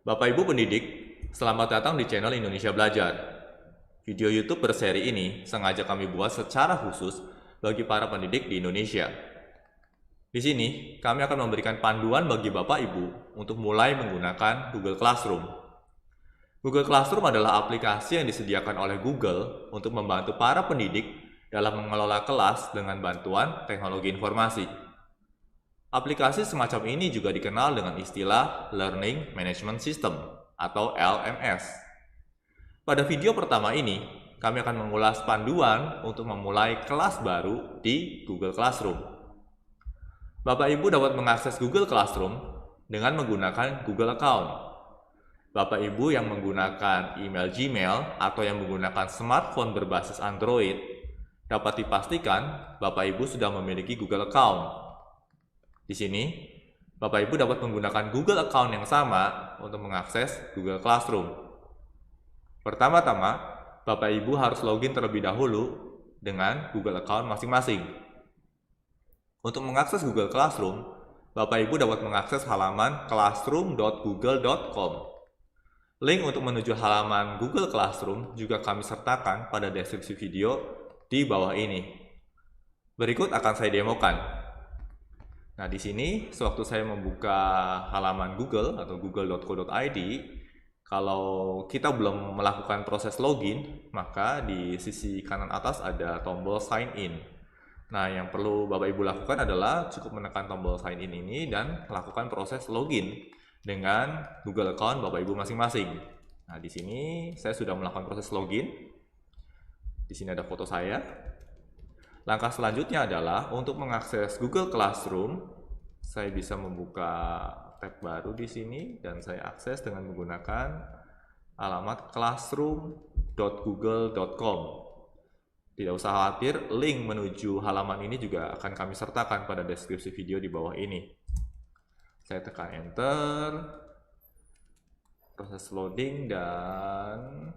Bapak Ibu pendidik, selamat datang di channel Indonesia Belajar. Video YouTube berseri ini sengaja kami buat secara khusus bagi para pendidik di Indonesia. Di sini, kami akan memberikan panduan bagi Bapak Ibu untuk mulai menggunakan Google Classroom. Google Classroom adalah aplikasi yang disediakan oleh Google untuk membantu para pendidik dalam mengelola kelas dengan bantuan teknologi informasi. Aplikasi semacam ini juga dikenal dengan istilah Learning Management System atau LMS. Pada video pertama ini, kami akan mengulas panduan untuk memulai kelas baru di Google Classroom. Bapak Ibu dapat mengakses Google Classroom dengan menggunakan Google Account. Bapak Ibu yang menggunakan email Gmail atau yang menggunakan smartphone berbasis Android, dapat dipastikan Bapak Ibu sudah memiliki Google Account. Di sini, Bapak Ibu dapat menggunakan Google Account yang sama untuk mengakses Google Classroom. Pertama-tama, Bapak Ibu harus login terlebih dahulu dengan Google Account masing-masing. Untuk mengakses Google Classroom, Bapak Ibu dapat mengakses halaman classroom.google.com. Link untuk menuju halaman Google Classroom juga kami sertakan pada deskripsi video di bawah ini. Berikut akan saya demokan. Nah, di sini sewaktu saya membuka halaman Google atau google.co.id, kalau kita belum melakukan proses login, maka di sisi kanan atas ada tombol sign in. Nah, yang perlu Bapak Ibu lakukan adalah cukup menekan tombol sign in ini dan melakukan proses login dengan Google account Bapak Ibu masing-masing. Nah, di sini saya sudah melakukan proses login. Di sini ada foto saya. Langkah selanjutnya adalah untuk mengakses Google Classroom. Saya bisa membuka tab baru di sini dan saya akses dengan menggunakan alamat classroom.google.com. Tidak usah khawatir, link menuju halaman ini juga akan kami sertakan pada deskripsi video di bawah ini. Saya tekan enter, proses loading, dan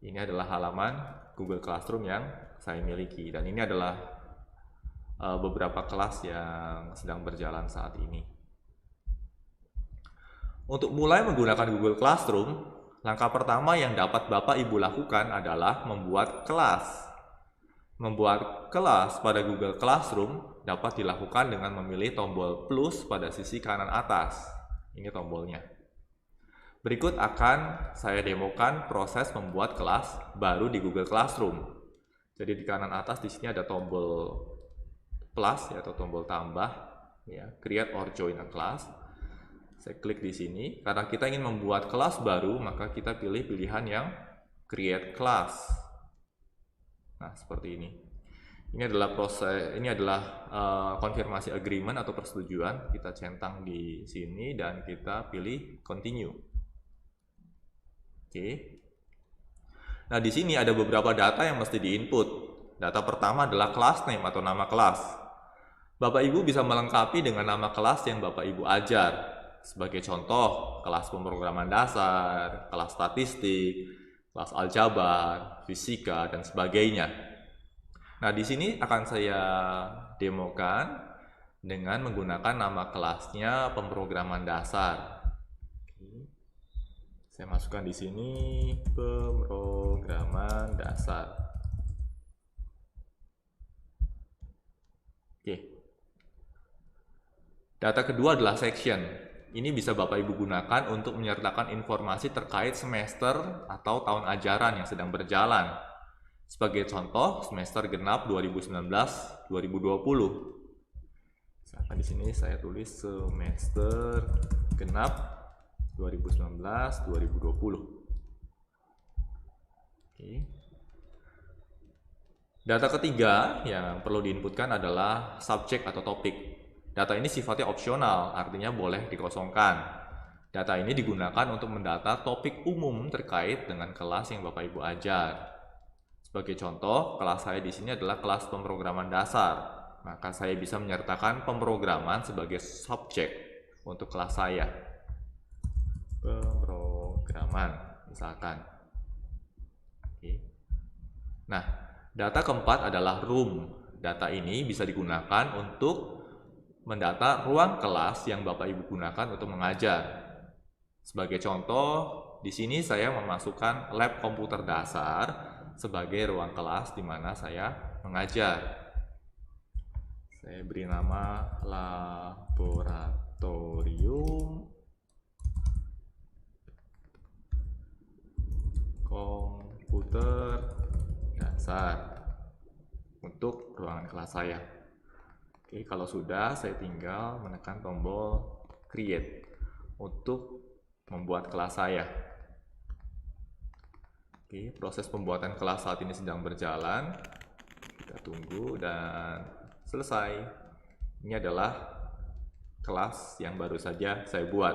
ini adalah halaman Google Classroom yang saya miliki, dan ini adalah beberapa kelas yang sedang berjalan saat ini. Untuk mulai menggunakan Google Classroom, langkah pertama yang dapat Bapak Ibu lakukan adalah membuat kelas. Membuat kelas pada Google Classroom dapat dilakukan dengan memilih tombol plus pada sisi kanan atas. Ini tombolnya. Berikut akan saya demokan proses membuat kelas baru di Google Classroom. Jadi di kanan atas di sini ada tombol plus atau tombol tambah, ya, create or join a class. Saya klik di sini. Karena kita ingin membuat kelas baru, maka kita pilih pilihan yang create class. Nah, seperti ini. Ini adalah proses, ini adalah konfirmasi agreement atau persetujuan. Kita centang di sini dan kita pilih continue. Oke. Nah, di sini ada beberapa data yang mesti diinput. Data pertama adalah class name atau nama kelas. Bapak Ibu bisa melengkapi dengan nama kelas yang Bapak Ibu ajar. Sebagai contoh, kelas pemrograman dasar, kelas statistik, kelas aljabar, fisika, dan sebagainya. Nah, di sini akan saya demokan dengan menggunakan nama kelasnya pemrograman dasar. Saya masukkan di sini pemrograman dasar. Oke. Data kedua adalah section. Ini bisa Bapak Ibu gunakan untuk menyertakan informasi terkait semester atau tahun ajaran yang sedang berjalan. Sebagai contoh, semester genap 2019-2020. Misalkan di sini saya tulis semester genap 2019-2020. Oke. Data ketiga yang perlu diinputkan adalah subjek atau topik. Data ini sifatnya opsional, artinya boleh dikosongkan. Data ini digunakan untuk mendata topik umum terkait dengan kelas yang Bapak Ibu ajar. Sebagai contoh, kelas saya di sini adalah kelas pemrograman dasar. Maka saya bisa menyertakan pemrograman sebagai subjek untuk kelas saya. Pemrograman, misalkan. Oke. Nah, data keempat adalah room. Data ini bisa digunakan untuk mendata ruang kelas yang Bapak Ibu gunakan untuk mengajar. Sebagai contoh, di sini saya memasukkan lab komputer dasar sebagai ruang kelas di mana saya mengajar. Saya beri nama laboratorium komputer dasar untuk ruangan kelas saya. Oke, kalau sudah, saya tinggal menekan tombol create untuk membuat kelas saya. Oke, proses pembuatan kelas saat ini sedang berjalan. Kita tunggu dan selesai. Ini adalah kelas yang baru saja saya buat.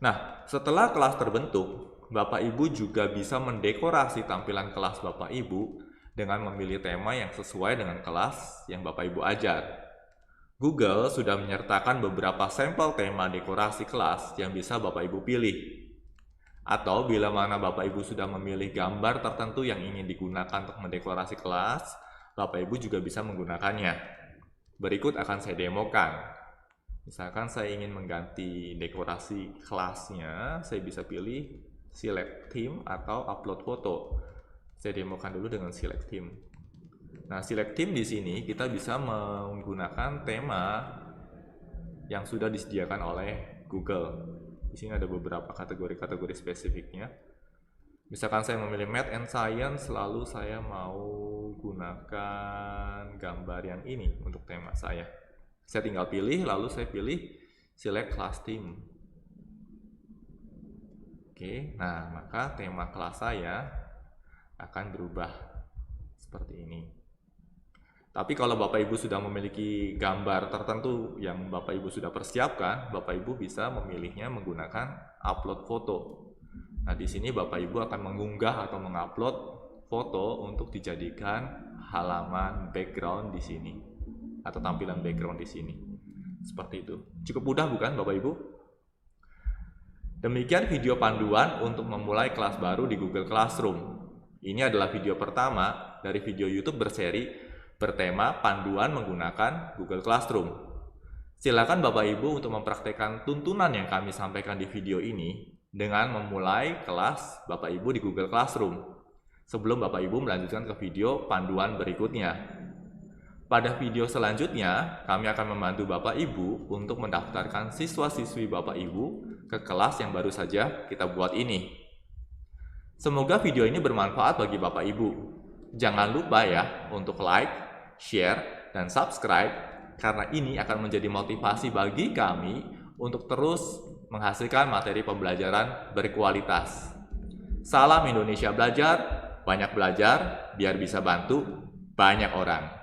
Nah, setelah kelas terbentuk, Bapak Ibu juga bisa mendekorasi tampilan kelas Bapak Ibu dengan memilih tema yang sesuai dengan kelas yang Bapak Ibu ajar. Google sudah menyertakan beberapa sampel tema dekorasi kelas yang bisa Bapak Ibu pilih. Atau bila mana Bapak Ibu sudah memilih gambar tertentu yang ingin digunakan untuk mendekorasi kelas, Bapak Ibu juga bisa menggunakannya. Berikut akan saya demokan. Misalkan saya ingin mengganti dekorasi kelasnya, saya bisa pilih select theme atau upload foto. Saya demokan dulu dengan select theme. Nah, select theme di sini kita bisa menggunakan tema yang sudah disediakan oleh Google. Di sini ada beberapa kategori-kategori spesifiknya. Misalkan saya memilih Math and Science, lalu saya mau gunakan gambar yang ini untuk tema saya. Saya tinggal pilih, lalu saya pilih select class theme. Oke, nah maka tema kelas saya akan berubah seperti ini. Tapi kalau Bapak Ibu sudah memiliki gambar tertentu yang Bapak Ibu sudah persiapkan, Bapak Ibu bisa memilihnya menggunakan upload foto. Nah, di sini Bapak Ibu akan mengunggah atau mengupload foto untuk dijadikan halaman background di sini atau tampilan background di sini. Seperti itu. Cukup mudah bukan Bapak Ibu? Demikian video panduan untuk memulai kelas baru di Google Classroom. Ini adalah video pertama dari video YouTube berseri bertema panduan menggunakan Google Classroom. Silakan Bapak Ibu untuk mempraktekkan tuntunan yang kami sampaikan di video ini dengan memulai kelas Bapak Ibu di Google Classroom sebelum Bapak Ibu melanjutkan ke video panduan berikutnya. Pada video selanjutnya, kami akan membantu Bapak Ibu untuk mendaftarkan siswa-siswi Bapak Ibu ke kelas yang baru saja kita buat ini. Semoga video ini bermanfaat bagi Bapak Ibu. Jangan lupa ya untuk like, share, dan subscribe karena ini akan menjadi motivasi bagi kami untuk terus menghasilkan materi pembelajaran berkualitas. Salam Indonesia Belajar, banyak belajar biar bisa bantu banyak orang.